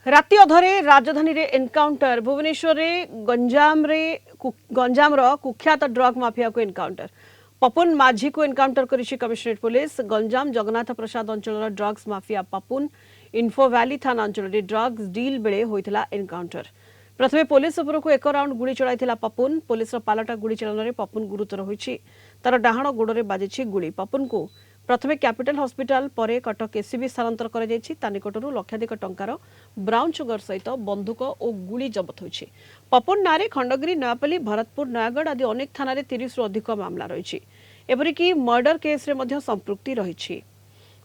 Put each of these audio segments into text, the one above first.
राति अधरे राजधानी रे एनकाउंटर भुवनेश्वर रे गंजाम कुख्यात ड्रग माफिया को एनकाउंटर पपुन माझी को एनकाउंटर करिछि कमिशनरेट पुलिस गंजाम जगन्नाथ प्रसाद अंचल drugs mafia Papun info valley थाना अंचल ड्रग्स डील बेले होइथिला एनकाउंटर प्रथमे पुलिस उपर को एक राउंड गुड़ी चलाइथिला पपुन पुलिस पालटा गुड़ी चलन पपुन गुरुतर होइछि तार डाहाण गोड़े बाजिछि गुड़ी पपुन को प्रथमे कैपिटल हॉस्पिटल परे कटक एसीबी स्थानांतर करा जायछि ता निकटरू लक्षाधिक टंकार ब्राउन सुगर सहित बंदूक और गुड़ी जबत होइछि पपुन नारे खंडगिरी नयापल्ली भरतपुर नयागढ़ आदि अनेक थाना 30 रु अधिक मामला रहिछि एपरिकी मर्डर केस रे मध्य संपृक्ति रहिछि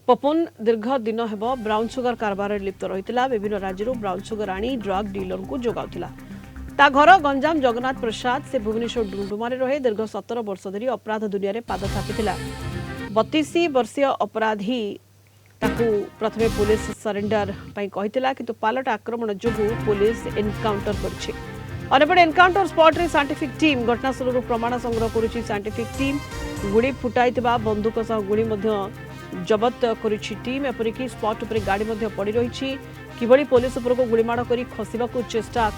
पपुन दीर्घ दिन हेब ब्राउन सुगर कारबार लिप्त रहितिला विभिन्न राज्यरू ब्राउन सुगर आनी ड्रग डीलर को जोगाउतिला ता घर गंजाम जगन्नाथ प्रसाद से भुवनेश्वर डुमडुमारे रहे दीर्घ 17 वर्ष धरी अपराध दुनिया रे पाद थापितिला 32 वर्षीय अपराधी ताकू प्रथमे पुलिस सरेंडर पई कहितिला किंतु पालट आक्रमण जोगु पुलिस एनकाउंटर करछि अनेपटे एनकाउंटर स्पॉट रे साइंटिफिक टीम घटनास्थल प्रमाण संग्रह करुछि साइंटिफिक टीम गुड़ी फुटाइतिबा बंदूक सह गुड़ी मध्य जबत करुछि टीम एपरिकी स्पॉट उपरे गाड़ी मध्य पड़ी रहिछि किबळी पुलिस उपर को गुड़ीमाड़ करी खसिबाकू चेष्टा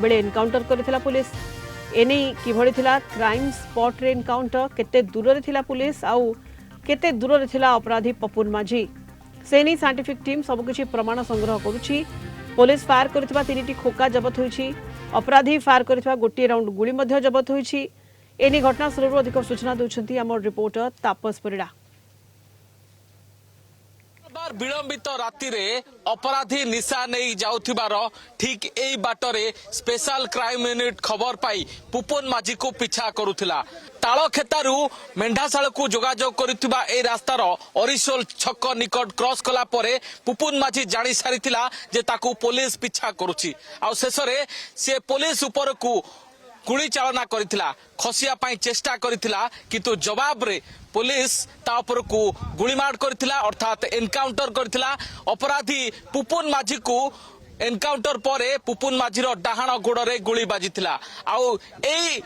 बेले एनकाउंटर करथिला पुलिस एनी किभଳି थिला क्राइम स्पॉट रे एनकाउंटर केते दूर रे थिला पुलिस आउ केते दूर रे थिला अपराधी पपुन माझी सेनी साइंटिफिक टीम सबकिछि प्रमाण संग्रह करुछि पुलिस फायर करथिबा 3टी खोका जबत होइछि अपराधी फायर करथिबा गोटी राउंड गुली मध्य जबत होइछि एनी घटनास्थल अधिक सूचना दउछंती हमर रिपोर्टर तापस परिडा विलंबित राति रे अपराधी निशा नहीं जाउथिबार ठीक एई बाटरे स्पेशल क्राइम यूनिट खबर पाई पुपन माझी को पिछा करुथिला तालखेतारू मेंढाशाल को जोगाजोग करुथिबा ए रास्तार अरिसोल छक निकट क्रॉस कला परे पुपन माझी जानी सारिथिला जे ताकू पुलिस पिछा करुछि आ शेषरे से पुलिस ऊपर को गुली चालना करिथिला खसिया पाई चेष्टा करिथिला किंतु जवाब रे पुलिस तापर को गुलीमार करिथिला अर्थात एनकाउंटर करिथिला अपराधी पुपुन माझी को एनकाउंटर परे पुपुन माझीर डाहाण गोड़े गुली बाजिथिला आउ एई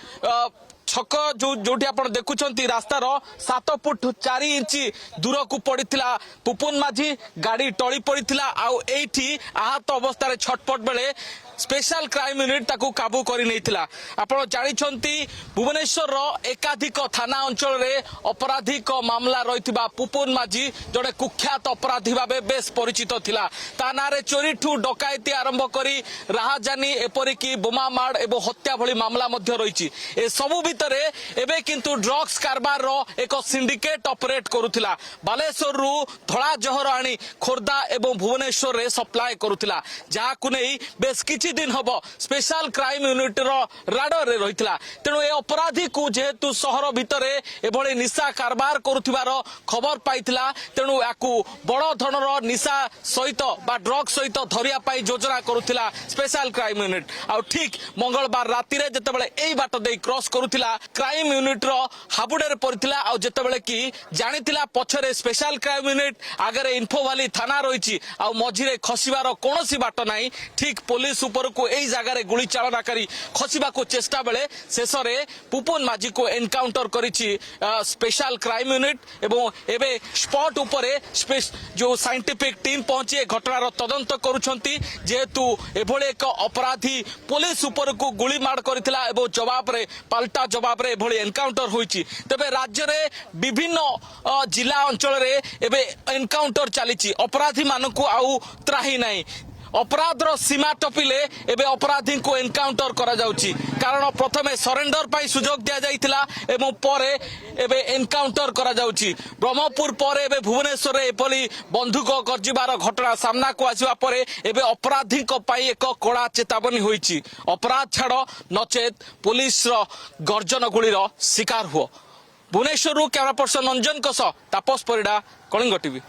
छक जोठी आपण देखुछंती रास्तार 7 फुट 4 इंच दूर को पड़ीथिला पुपुन माझी गाड़ी टली पड़ीथिला आउ एठी आहत अवस्था रे छटपट बेले स्पेशल क्राइम यूनिट ताकू काबू करि नैथिला आपण जानिछंती भुवनेश्वर रो एकाधिक थाना अंचल रे अपराधिक मामला रहितबा पुपुन माझी जड़े कुख्यात अपराधी भाबे बेस परिचित थिला ता नारे चोरी ठू डकायती आरंभ करी राहाजानी एपरिकी बोमा मार एवं हत्या भली मामला मध्य रहिछि ए सबु भितरे एबे किंतु ड्रग्स कारबार रो एक सिंडिकेट ऑपरेट करुथिला बालेश्वर रु धळा जहर आनी खोर्धा एवं भुवनेश्वर रे सप्लाई करुथिला जाहाकु नै बेस किछि दिन हबो स्पेशल क्राइम यूनिट रो राडर रे रहितला तेनु ए अपराधी को जेहेतु शहर भितरे एभली निशा कारबार करुथिबार खबर पाइथिला तेनु याकू बड़ धनर निशा सहित बा ड्रग सहित धरिया पाई योजना करुथिला स्पेशल क्राइम यूनिट आ ठीक मंगलवार राति रे जतेबेले एई बाट देई क्रॉस करुथिला क्राइम यूनिट रो हाबुडे रे पड़िथिला आ जतेबेले की जानिथिला पछरे स्पेशल क्राइम यूनिट आगरे इन्फो वैली थाना रहिछि आ मझिरे खसिबार कोनोसी बाट नाही ठीक पुलिस ऊपर को एई जगह रे गुली चालना करी खसिबा को चेष्टा बेले शेषरे पुपुन माझी को एनकाउंटर करिछि स्पेशल क्राइम यूनिट एवं एबे स्पॉट उपरे जो साइंटिफिक टीम पहुंची घटनार तदंत करुछंती जेहेतु एभले एक अपराधी पुलिस ऊपर को गुली मार करथिला एवं जवाब रे पाल्टा जवाब रे एभले एनकाउंटर होईछि तबे राज्य रे विभिन्न जिला अंचल रे एबे एनकाउंटर चलीछि अपराधी मानकु आउ त्राही नाही अपराधर सीमा टपिले एबे अपराधी को एनकाउंटर करा जाउची कारण प्रथमे सरेंडर पाई सुजोग दिया जाइथिला एवं परे एबे एनकाउंटर करा जाउची ब्रह्मपुर परे एबे भुवनेश्वर रे एपली बंधुक गर्जिबार घटना सामना को आसीबा परे एबे अपराधी को पाई एक कड़ा चेतावनी होईची अपराध छाड़ नचेत पुलिस रो गर्जन गुलीर शिकार हुओ भुवनेश्वर कैमरा पर्सन अंजन तापस परिडा कलिंग टीवी।